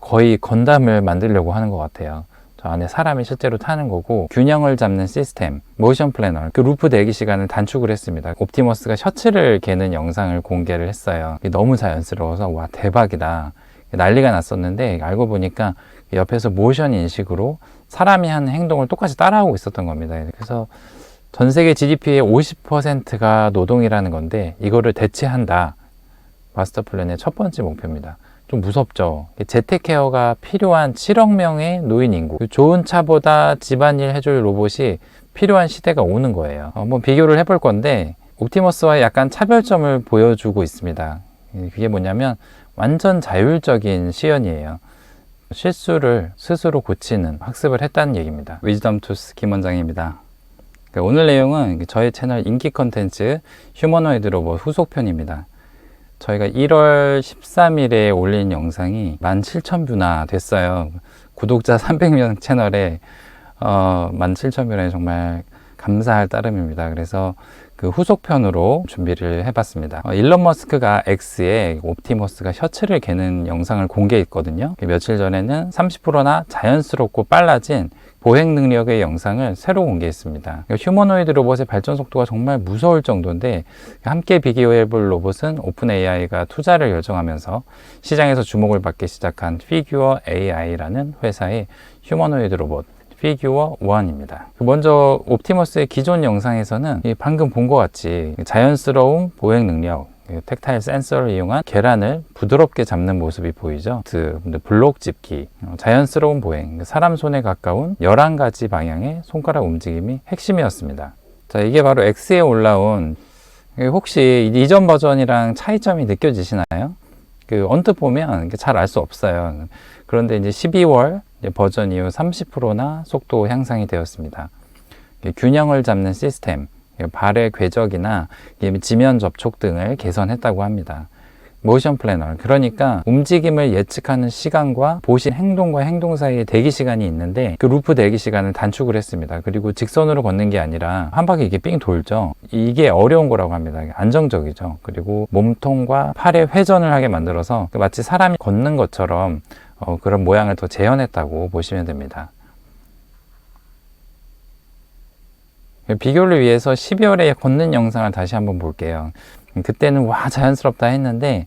거의 건담을 만들려고 하는 것 같아요. 저 안에 사람이 실제로 타는 거고, 균형을 잡는 시스템, 모션 플래너, 그 루프 대기 시간을 단축을 했습니다. 옵티머스가 셔츠를 개는 영상을 공개를 했어요. 너무 자연스러워서 와, 대박이다, 난리가 났었는데, 알고 보니까 옆에서 모션 인식으로 사람이 하는 행동을 똑같이 따라하고 있었던 겁니다. 그래서 전 세계 GDP의 50%가 노동이라는 건데, 이거를 대체한다. 마스터 플랜의 첫 번째 목표입니다. 좀 무섭죠. 재택케어가 필요한 7억 명의 노인 인구, 좋은 차보다 집안일 해줄 로봇이 필요한 시대가 오는 거예요. 한번 비교를 해볼 건데, 옵티머스와 약간 차별점을 보여주고 있습니다. 그게 뭐냐면 완전 자율적인 시연이에요. 실수를 스스로 고치는 학습을 했다는 얘기입니다. 위즈덤 투스 김 원장입니다. 오늘 내용은 저희 채널 인기 컨텐츠 휴머노이드 로봇 후속편입니다. 저희가 1월 13일에 올린 영상이 17,000뷰나 됐어요. 구독자 300명 채널에 17,000뷰라니 정말 감사할 따름입니다. 그래서 그 후속편으로 준비를 해봤습니다. 일론 머스크가 X에 옵티머스가 셔츠를 개는 영상을 공개했거든요. 며칠 전에는 30%나 자연스럽고 빨라진 보행 능력의 영상을 새로 공개했습니다. 휴머노이드 로봇의 발전 속도가 정말 무서울 정도인데, 함께 비교해볼 로봇은 오픈 AI가 투자를 결정하면서 시장에서 주목을 받기 시작한 피규어 AI라는 회사의 휴머노이드 로봇 피규어 1입니다. 먼저 옵티머스의 기존 영상에서는 방금 본 것 같이 자연스러운 보행 능력, 텍타일 센서를 이용한 계란을 부드럽게 잡는 모습이 보이죠. 블록 집기, 자연스러운 보행, 사람 손에 가까운 11가지 방향의 손가락 움직임이 핵심이었습니다. 자, 이게 바로 X에 올라온, 혹시 이전 버전이랑 차이점이 느껴지시나요? 언뜻 보면 잘 알 수 없어요. 그런데 이제 12월 버전 이후 30%나 속도 향상이 되었습니다. 균형을 잡는 시스템, 발의 궤적이나 지면 접촉 등을 개선했다고 합니다. 모션 플래너, 그러니까 움직임을 예측하는 시간과 보신 행동과 행동 사이에 대기 시간이 있는데, 그 루프 대기 시간을 단축을 했습니다. 그리고 직선으로 걷는 게 아니라 한 바퀴 이게 삥 돌죠. 이게 어려운 거라고 합니다. 안정적이죠. 그리고 몸통과 팔의 회전을 하게 만들어서 마치 사람이 걷는 것처럼 그런 모양을 더 재현했다고 보시면 됩니다. 비교를 위해서 12월에 걷는 영상을 다시 한번 볼게요. 그때는 와, 자연스럽다 했는데,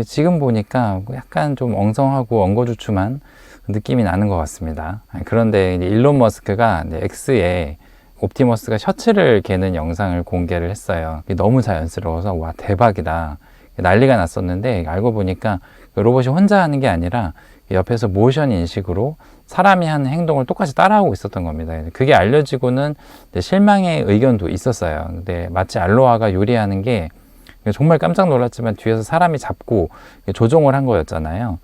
지금 보니까 약간 좀 엉성하고 엉거주춤한 느낌이 나는 것 같습니다. 그런데 일론 머스크가 X에 옵티머스가 셔츠를 개는 영상을 공개를 했어요. 너무 자연스러워서 와, 대박이다, 난리가 났었는데, 알고 보니까 로봇이 혼자 하는 게 아니라 옆에서 모션 인식으로 사람이 하는 행동을 똑같이 따라하고 있었던 겁니다. 그게 알려지고는 실망의 의견도 있었어요. 근데 마치 알로하가 요리하는 게 정말 깜짝 놀랐지만 뒤에서 사람이 잡고 조종을 한 거였잖아요.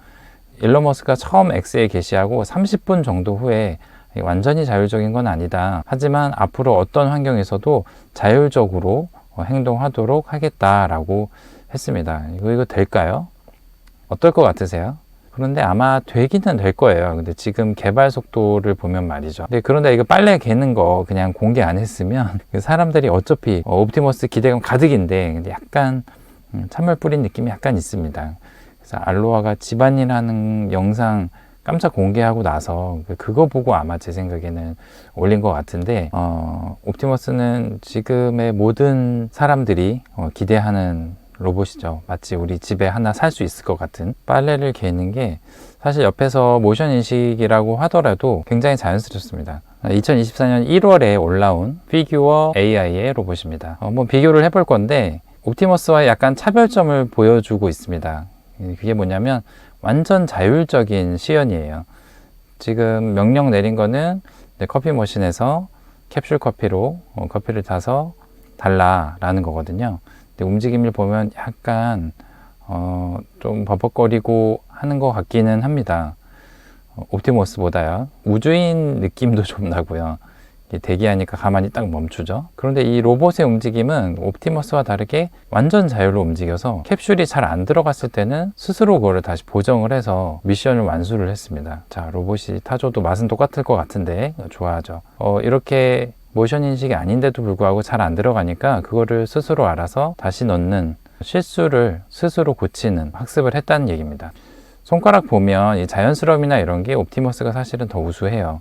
일론 머스크가 처음 X에 게시하고 30분 정도 후에 완전히 자율적인 건 아니다, 하지만 앞으로 어떤 환경에서도 자율적으로 행동하도록 하겠다라고 했습니다. 이거 될까요? 어떨 것 같으세요? 그런데 아마 되기는 될 거예요. 근데 지금 개발 속도를 보면 말이죠. 그런데 이거 빨래 개는 거 그냥 공개 안 했으면 사람들이 어차피 옵티머스 기대감 가득인데, 근데 약간 찬물 뿌린 느낌이 약간 있습니다. 그래서 알로하가 집안일 하는 영상 깜짝 공개하고 나서 그거 보고 아마 제 생각에는 올린 것 같은데, 옵티머스는 지금의 모든 사람들이 기대하는 로봇이죠. 마치 우리 집에 하나 살 수 있을 것 같은. 빨래를 개는 게 사실 옆에서 모션 인식이라고 하더라도 굉장히 자연스럽습니다. 2024년 1월에 올라온 피규어 AI의 로봇입니다. 한번 비교를 해볼 건데, 옵티머스와 약간 차별점을 보여주고 있습니다. 그게 뭐냐면 완전 자율적인 시연이에요. 지금 명령 내린 거는 커피 머신에서 캡슐 커피로 커피를 타서 달라라는 거거든요. 움직임을 보면 약간 좀 버벅거리고 하는 것 같기는 합니다. 옵티머스보다요. 우주인 느낌도 좀 나고요. 대기하니까 가만히 딱 멈추죠. 그런데 이 로봇의 움직임은 옵티머스와 다르게 완전 자율로 움직여서 캡슐이 잘 안 들어갔을 때는 스스로 그거를 다시 보정을 해서 미션을 완수를 했습니다. 자, 로봇이 타줘도 맛은 똑같을 것 같은데 좋아하죠. 이렇게 모션 인식이 아닌데도 불구하고 잘 안 들어가니까 그거를 스스로 알아서 다시 넣는, 실수를 스스로 고치는 학습을 했다는 얘기입니다. 손가락 보면 이 자연스러움이나 이런 게 옵티머스가 사실은 더 우수해요.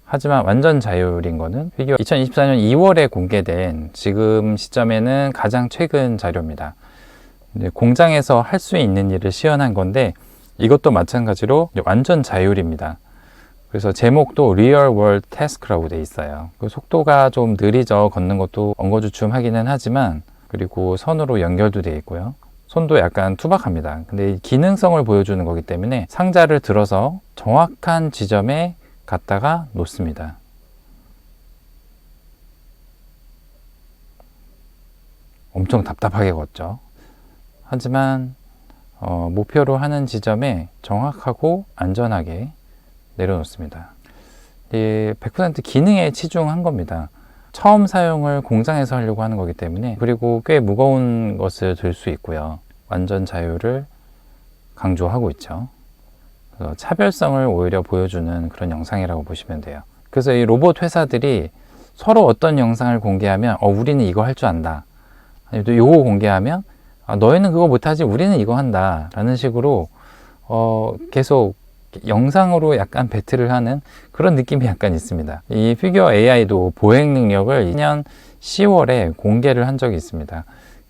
하지만 완전 자율인 거는 피규어 2024년 2월에 공개된 지금 시점에는 가장 최근 자료입니다. 공장에서 할 수 있는 일을 시연한 건데 이것도 마찬가지로 완전 자율입니다. 그래서 제목도 Real World Task라고 돼 있어요. 그 속도가 좀 느리죠. 걷는 것도 엉거주춤하기는 하지만, 그리고 선으로 연결도 되어 있고요. 손도 약간 투박합니다. 근데 이 기능성을 보여주는 거기 때문에 상자를 들어서 정확한 지점에 갖다가 놓습니다. 엄청 답답하게 걷죠. 하지만 목표로 하는 지점에 정확하고 안전하게 내려놓습니다. 100% 기능에 치중한 겁니다. 처음 사용을 공장에서 하려고 하는 거기 때문에, 그리고 꽤 무거운 것을 들 수 있고요. 완전 자율을 강조하고 있죠. 그래서 차별성을 오히려 보여주는 그런 영상이라고 보시면 돼요. 그래서 이 로봇 회사들이 서로 어떤 영상을 공개하면 우리는 이거 할 줄 안다, 아니면 또 요거 공개하면 너희는 그거 못하지 우리는 이거 한다 라는 식으로 계속 영상으로 약간 배틀을 하는 그런 느낌이 약간 있습니다. 이 피규어 AI도 보행 능력을 2년 10월에 공개를 한 적이 있습니다.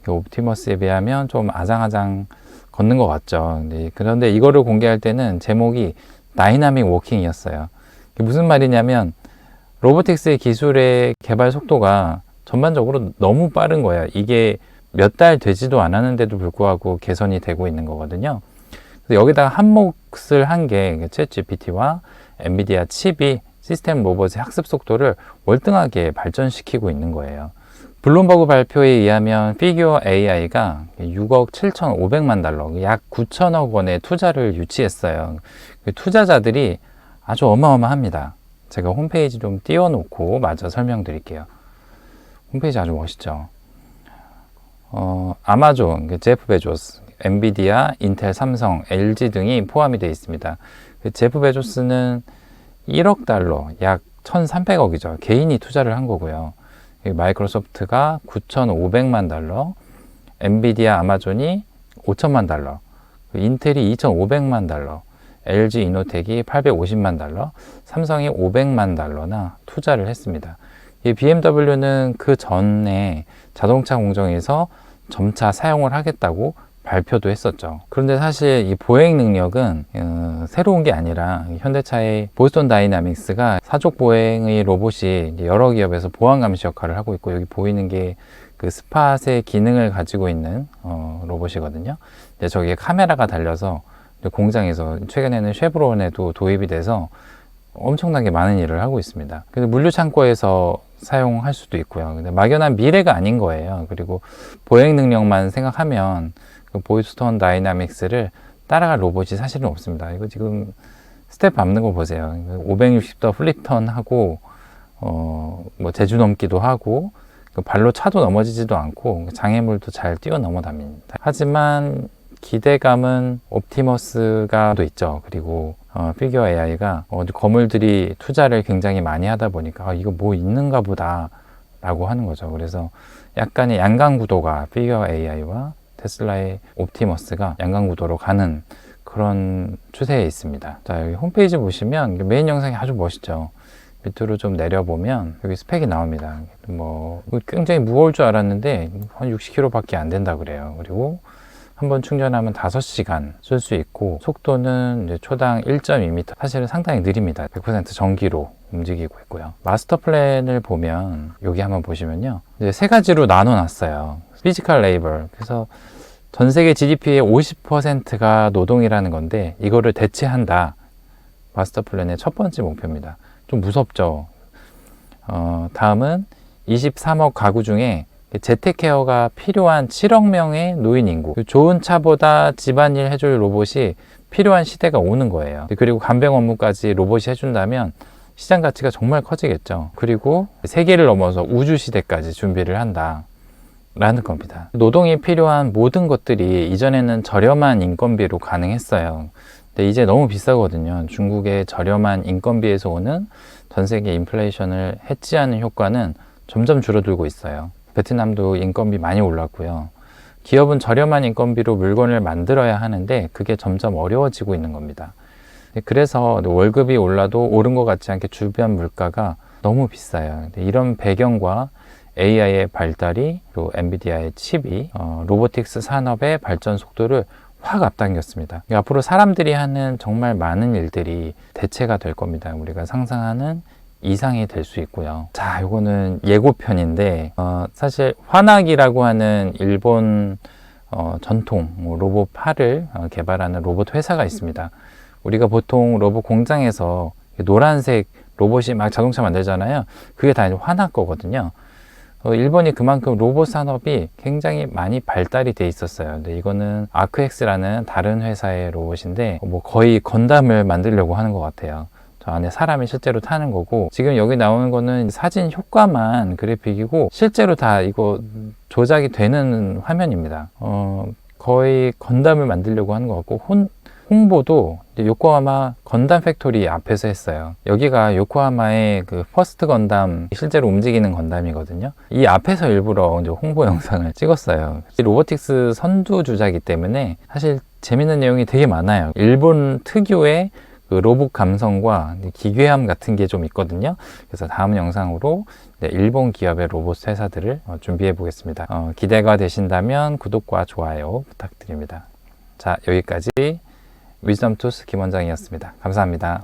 옵티머스에 비하면 좀 아장아장 걷는 것 같죠. 그런데 이거를 공개할 때는 제목이 다이나믹 워킹이었어요. 무슨 말이냐면 로보틱스의 기술의 개발 속도가 전반적으로 너무 빠른 거예요. 이게 몇 달 되지도 않았는데도 불구하고 개선이 되고 있는 거거든요. 여기다가 한 몫을 한 게 챗GPT와 엔비디아 칩이 시스템 로봇의 학습 속도를 월등하게 발전시키고 있는 거예요. 블룸버그 발표에 의하면 피규어 AI가 6억 7,500만 달러, 약 9천억 원의 투자를 유치했어요. 투자자들이 아주 어마어마합니다. 제가 홈페이지 좀 띄워놓고 마저 설명드릴게요. 홈페이지 아주 멋있죠. 아마존, 제프 베조스, 엔비디아, 인텔, 삼성, LG 등이 포함이 되어 있습니다. 제프 베조스는 1억 달러, 약 1,300억이죠. 개인이 투자를 한 거고요. 마이크로소프트가 9,500만 달러, 엔비디아, 아마존이 5천만 달러, 인텔이 2,500만 달러, LG 이노텍이 850만 달러, 삼성이 500만 달러나 투자를 했습니다. 이 BMW는 그 전에 자동차 공정에서 점차 사용을 하겠다고 발표도 했었죠. 그런데 사실 이 보행 능력은 새로운 게 아니라 현대차의 보스턴 다이나믹스가 사족 보행의 로봇이 여러 기업에서 보안 감시 역할을 하고 있고, 여기 보이는 게 그 스팟의 기능을 가지고 있는 로봇이거든요. 근데 저기에 카메라가 달려서 공장에서, 최근에는 쉐브론에도 도입이 돼서 엄청나게 많은 일을 하고 있습니다. 그래서 물류 창고에서 사용할 수도 있고요. 근데 막연한 미래가 아닌 거예요. 그리고 보행 능력만 생각하면 그 보스턴 다이나믹스를 따라갈 로봇이 사실은 없습니다. 이거 지금 스텝 밟는 거 보세요. 560도 플립턴 하고 뭐 제주 넘기도 하고, 발로 차도 넘어지지도 않고 장애물도 잘 뛰어넘어 다닙니다. 하지만 기대감은 옵티머스가 또 있죠. 그리고 피규어 AI가 거물들이 투자를 굉장히 많이 하다 보니까 이거 뭐 있는가 보다 라고 하는 거죠. 그래서 약간의 양강구도가 피규어 AI와 테슬라의 옵티머스가 양강구도로 가는 그런 추세에 있습니다. 자, 여기 홈페이지 보시면 메인 영상이 아주 멋있죠. 밑으로 좀 내려보면 여기 스펙이 나옵니다. 뭐 굉장히 무거울 줄 알았는데 한 60kg 밖에 안 된다 그래요. 그리고 한번 충전하면 5시간 쓸 수 있고, 속도는 이제 초당 1.2m, 사실은 상당히 느립니다. 100% 전기로 움직이고 있고요. 마스터 플랜을 보면 여기 한번 보시면요, 이제 3가지로 나눠 놨어요. 피지컬 레이버, 그래서 전 세계 GDP의 50%가 노동이라는 건데 이거를 대체한다. 마스터 플랜의 첫 번째 목표입니다. 좀 무섭죠. 다음은 23억 가구 중에 재택케어가 필요한 7억 명의 노인 인구, 좋은 차보다 집안일 해줄 로봇이 필요한 시대가 오는 거예요. 그리고 간병 업무까지 로봇이 해준다면 시장 가치가 정말 커지겠죠. 그리고 세계를 넘어서 우주 시대까지 준비를 한다 라는 겁니다. 노동이 필요한 모든 것들이 이전에는 저렴한 인건비로 가능했어요. 근데 이제 너무 비싸거든요. 중국의 저렴한 인건비에서 오는 전 세계 인플레이션을 해치하는 효과는 점점 줄어들고 있어요. 베트남도 인건비 많이 올랐고요. 기업은 저렴한 인건비로 물건을 만들어야 하는데 그게 점점 어려워지고 있는 겁니다. 그래서 월급이 올라도 오른 것 같지 않게 주변 물가가 너무 비싸요. 이런 배경과 AI의 발달이, 그리고 엔비디아의 칩이 로보틱스 산업의 발전 속도를 확 앞당겼습니다. 앞으로 사람들이 하는 정말 많은 일들이 대체가 될 겁니다. 우리가 상상하는 이상이 될 수 있고요. 자, 이거는 예고편인데 사실 화낙이라고 하는 일본 전통 로봇 팔을 개발하는 로봇 회사가 있습니다. 우리가 보통 로봇 공장에서 노란색 로봇이 막 자동차 만들잖아요. 그게 다 화낙 거거든요. 일본이 그만큼 로봇 산업이 굉장히 많이 발달이 돼 있었어요. 근데 이거는 아크엑스라는 다른 회사의 로봇인데 거의 건담을 만들려고 하는 것 같아요. 저 안에 사람이 실제로 타는 거고, 지금 여기 나오는 거는 사진 효과만 그래픽이고 실제로 다 이거 조작이 되는 화면입니다. 거의 건담을 만들려고 하는 것 같고, 홍보도 요코하마 건담 팩토리 앞에서 했어요. 여기가 요코하마의 그 퍼스트 건담, 실제로 움직이는 건담이거든요. 이 앞에서 일부러 이제 홍보 영상을 찍었어요. 로보틱스 선두주자이기 때문에 사실 재밌는 내용이 되게 많아요. 일본 특유의 그 로봇 감성과 기괴함 같은 게 좀 있거든요. 그래서 다음 영상으로 일본 기업의 로봇 회사들을 준비해 보겠습니다. 기대가 되신다면 구독과 좋아요 부탁드립니다. 자, 여기까지 위즈덤 투스 김원장이었습니다. 감사합니다.